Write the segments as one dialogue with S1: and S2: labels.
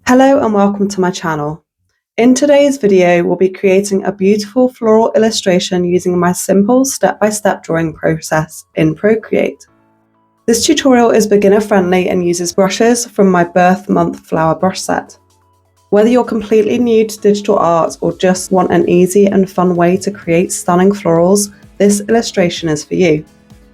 S1: Hello and welcome to my channel. In today's video, we'll be creating a beautiful floral illustration using my simple step-by-step drawing process in Procreate. This tutorial is beginner friendly and uses brushes from my birth month flower brush set. Whether you're completely new to digital art or just want an easy and fun way to create stunning florals, this illustration is for you.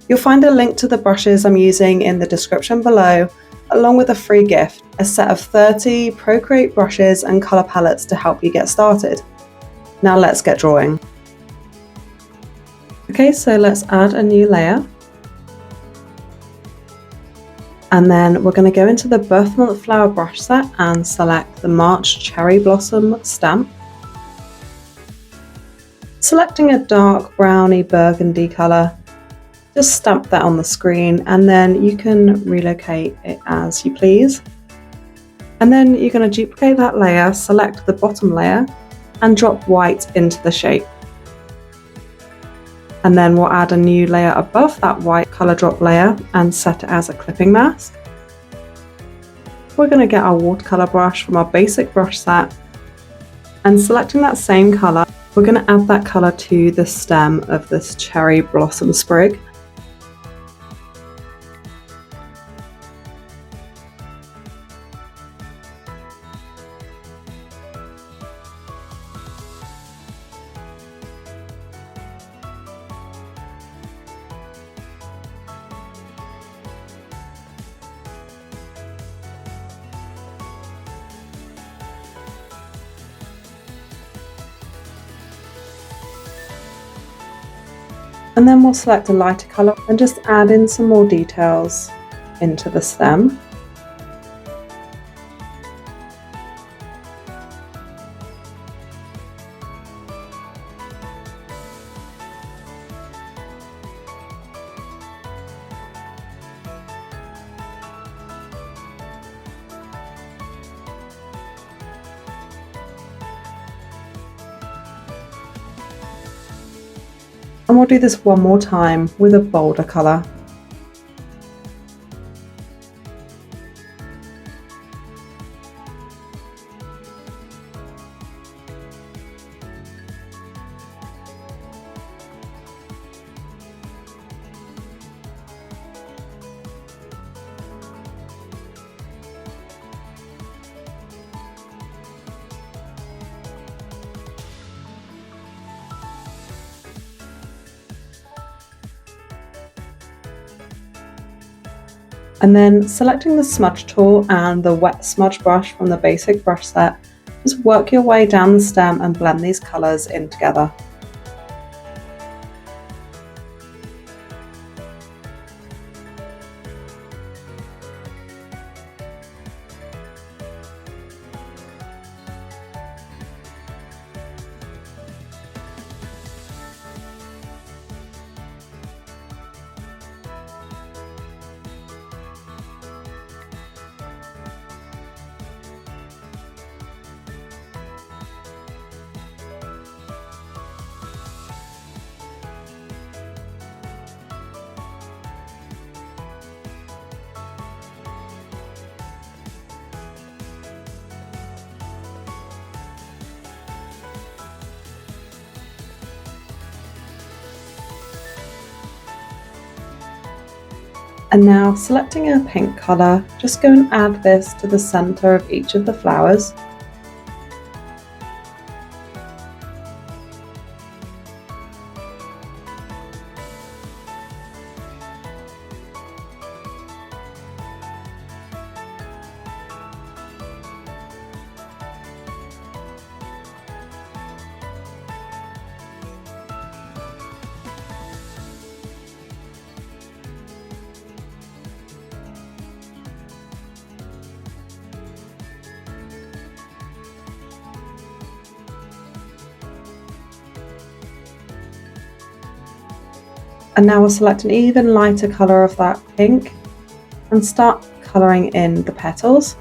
S1: You'll find a link to the brushes I'm using in the description below, along with a free gift, a set of 30 Procreate brushes and colour palettes to help you get started. Now let's get drawing. Okay, so let's add a new layer. And then we're going to go into the birth month flower brush set and select the March Cherry Blossom stamp. Selecting a dark browny burgundy colour, just stamp that on the screen and then you can relocate it as you please. And then you're going to duplicate that layer, select the bottom layer and drop white into the shape. And then we'll add a new layer above that white colour drop layer and set it as a clipping mask. We're going to get our watercolour brush from our basic brush set and selecting that same colour, we're going to add that colour to the stem of this cherry blossom sprig. And then we'll select a lighter colour and just add in some more details into the stem. And we'll do this one more time with a bolder colour. And then selecting the smudge tool and the wet smudge brush from the basic brush set, just work your way down the stem and blend these colours in together. And now selecting a pink colour, just go and add this to the centre of each of the flowers. And now we'll select an even lighter colour of that pink and start colouring in the petals.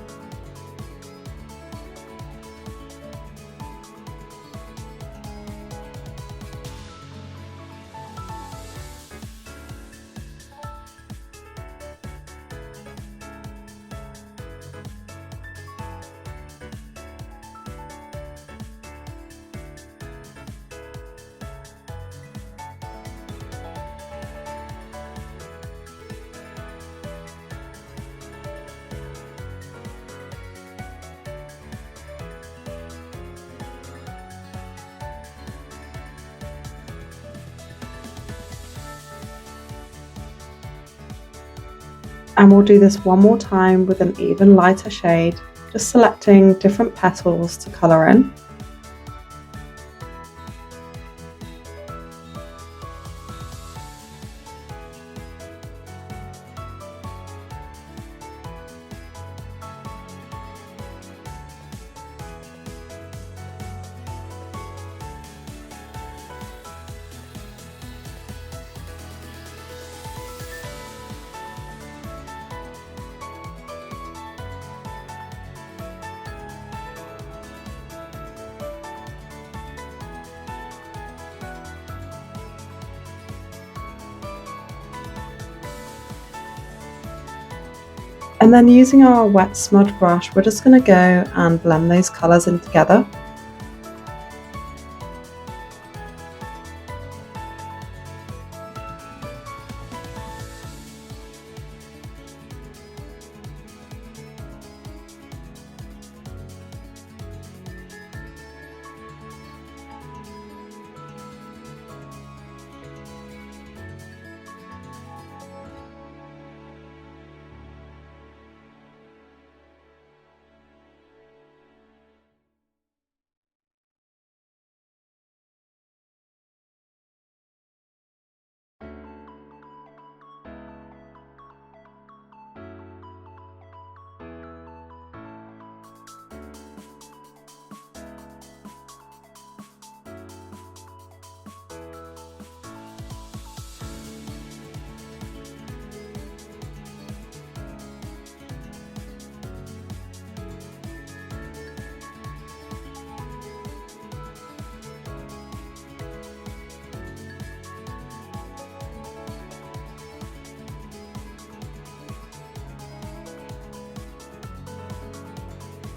S1: And we'll do this one more time with an even lighter shade, just selecting different petals to colour in. And then using our wet smudge brush, we're just going to go and blend those colours in together.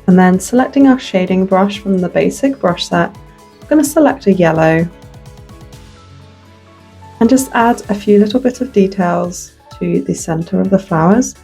S1: And then selecting our shading brush from the basic brush set, I'm going to select a yellow and just add a few little bits of details to the centre of the flowers.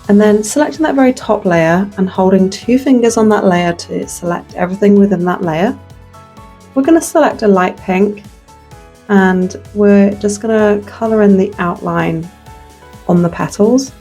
S1: And then selecting that very top layer and holding 2 fingers on that layer to select everything within that layer, we're going to select a light pink and we're just going to colour in the outline on the petals.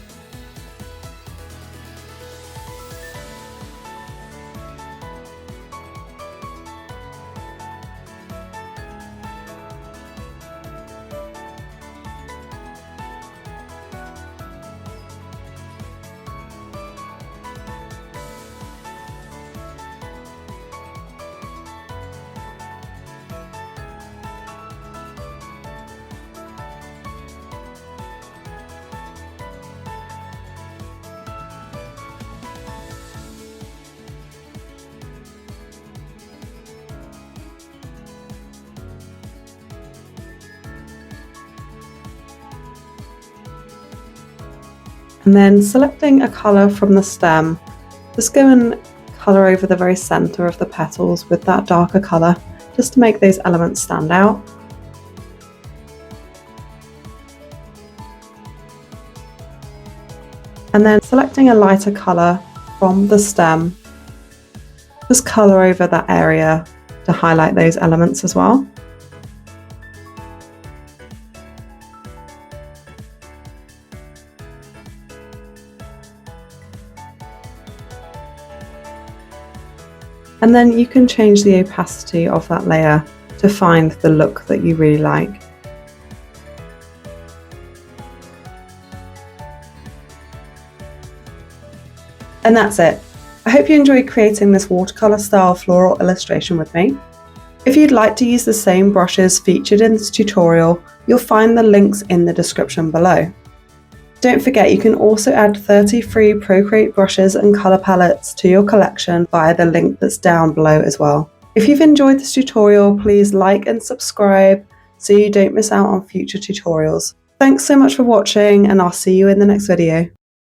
S1: And then selecting a colour from the stem, just go and colour over the very centre of the petals with that darker colour, just to make those elements stand out. And then selecting a lighter colour from the stem, just colour over that area to highlight those elements as well. And then you can change the opacity of that layer to find the look that you really like. And that's it. I hope you enjoyed creating this watercolour style floral illustration with me. If you'd like to use the same brushes featured in this tutorial, you'll find the links in the description below. Don't forget you can also add 30 free Procreate brushes and colour palettes to your collection via the link that's down below as well. If you've enjoyed this tutorial, please like and subscribe so you don't miss out on future tutorials. Thanks so much for watching, and I'll see you in the next video.